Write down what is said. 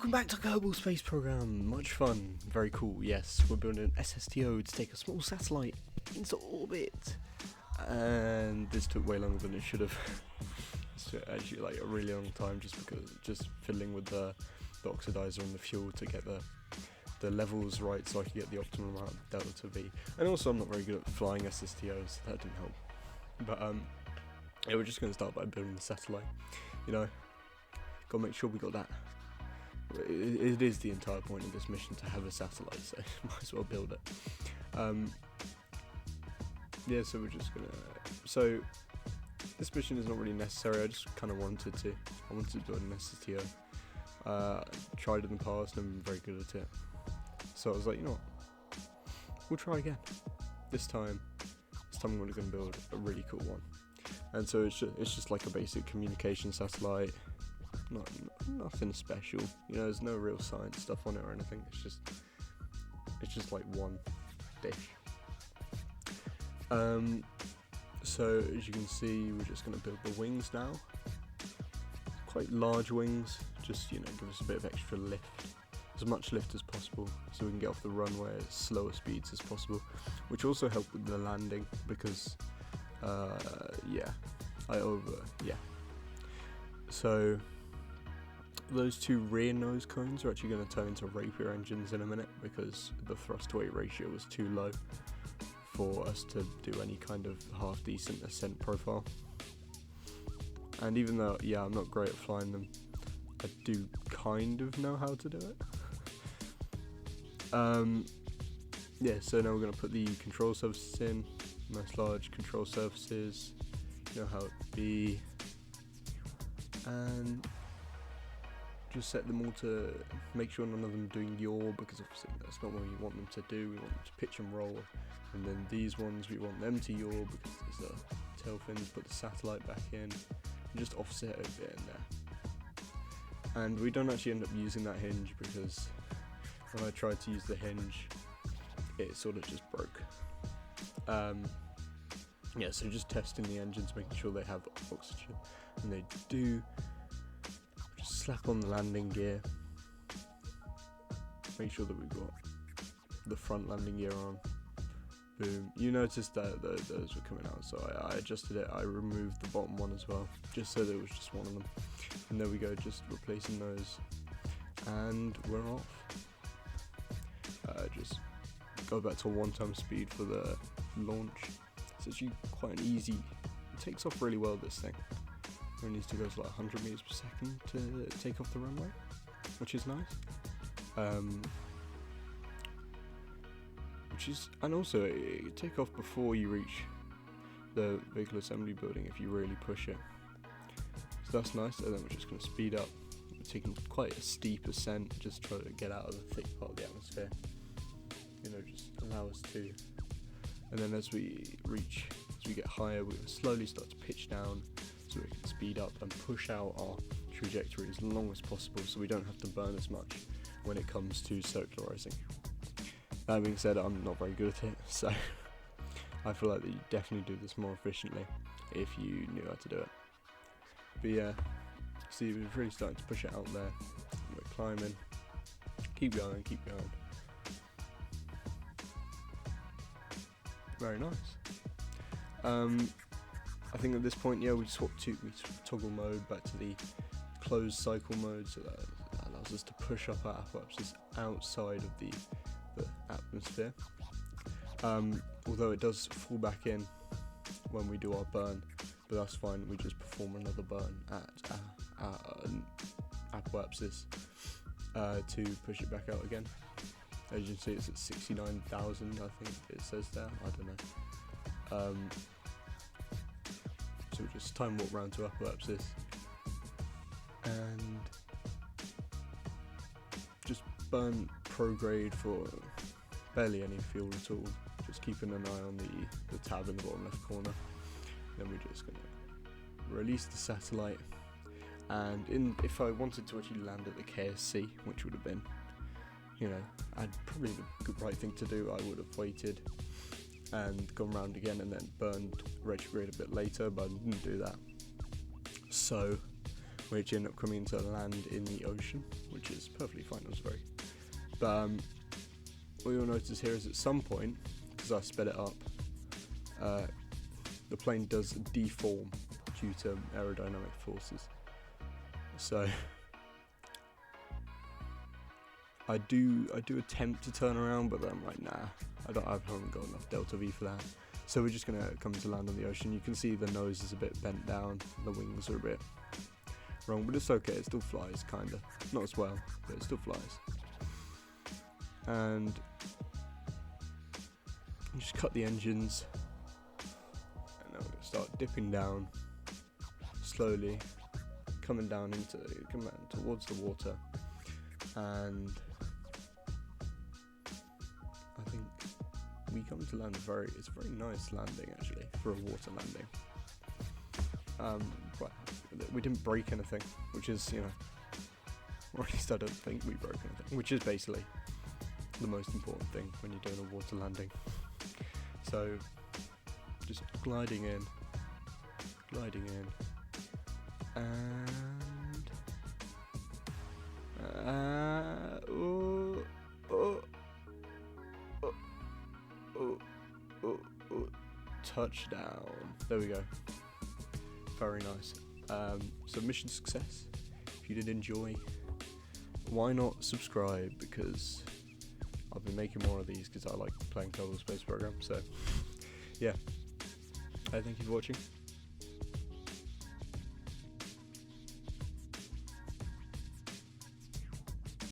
Welcome back to Kerbal Space Program. Much fun, very cool. Yes, we're building an SSTO to take a small satellite into orbit, and this took way longer than it should have. It's actually like a really long time, just fiddling with the oxidizer and the fuel to get the levels right, so I could get the optimum amount of delta V. And also, I'm not very good at flying SSTOs, so that didn't help. But yeah, we're just going to start by building the satellite. You know, gotta make sure we got that. It is the entire point of this mission to have a satellite, so might as well build it. Yeah, so we're just gonna. So this mission is not really necessary. I just kind of wanted to. I wanted to build an SSTO. Tried it in the past and I'm very good at it. So I was like, you know what? We'll try again. This time I'm going to build a really cool one. And so it's just like a basic communication satellite. Nothing special, you know. There's no real science stuff on it or anything. It's just like one dish. So as you can see, we're just going to build the wings now. Quite large wings, just, you know, give us a bit of extra lift, as much lift as possible, so we can get off the runway at slower speeds as possible, which also help with the landing because so those two rear nose cones are actually going to turn into Rapier engines in a minute because the thrust to weight ratio was too low for us to do any kind of half decent ascent profile. And even though, yeah, I'm not great at flying them, I do kind of know how to do it. Yeah, so now we're going to put the control surfaces in, nice large control surfaces, you know how it be, and just set them all to make sure none of them are doing yaw, because obviously that's not what we want them to do. We want them to pitch and roll, and then these ones we want them to yaw because there's a tail fins. Put the satellite back in and just offset it a bit in there. And we don't actually end up using that hinge because when I tried to use the hinge, it sort of just broke. Yeah, so just testing the engines, making sure they have oxygen, and they do. Just slap on the landing gear, make sure that we've got the front landing gear on. Boom. You noticed that those were coming out, so I adjusted it. I removed the bottom one as well, just so there was just one of them. And there we go, just replacing those, and we're off. Just go back to 1x speed for the launch. It's actually quite an easy. It takes off really well, this thing. It needs to go to like 100 meters per second to take off the runway, which is nice. And also it take off before you reach the vehicle assembly building if you really push it. So that's nice. And then we're just going to speed up. We're taking quite a steep ascent, just try to get out of the thick part of the atmosphere. You know, just allow us to. And then as we get higher, we slowly start to pitch down, so we can speed up and push out our trajectory as long as possible, so we don't have to burn as much when it comes to circularizing. That being said, I'm not very good at it, so I feel like that you definitely do this more efficiently if you knew how to do it. But yeah, see, we're really starting to push it out there. We're climbing. Keep going, keep going. Very nice. I think at this point, yeah, we toggle mode back to the closed cycle mode, so that allows us to push up our apoapsis outside of the atmosphere. Although it does fall back in when we do our burn, but that's fine. We just perform another burn at apoapsis to push it back out again. As you can see, it's at 69,000, I think it says there. I don't know. So we just time warp round to apoapsis and just burn prograde for barely any fuel at all. Just keeping an eye on the tab in the bottom left corner. Then we're just going to release the satellite. And if I wanted to actually land at the KSC, which would have been, you know, probably the good right thing to do, I would have waited and gone round again and then burned retrograde a bit later, but I didn't do that. So which end up coming to land in the ocean, which is perfectly fine. It was very. But what you'll notice here is at some point, because I sped it up, the plane does deform due to aerodynamic forces. So I do attempt to turn around, but then I'm like, nah, I haven't got enough delta V for that. So we're just gonna come to land on the ocean. You can see the nose is a bit bent down, the wings are a bit wrong, but it's okay. It still flies, kinda, not as well, but it still flies. And you just cut the engines, and then we're gonna start dipping down slowly, coming down towards the water, and I think we come to land it's a very nice landing actually for a water landing. Quite happy with it. We didn't break anything, which is, or at least I don't think we broke anything, which is basically the most important thing when you're doing a water landing. So just gliding in, and touchdown. There we go. Very nice. So mission success. If you did enjoy, why not subscribe? Because I'll be making more of these because I like playing Kerbal Space Program. So yeah, thank you for watching.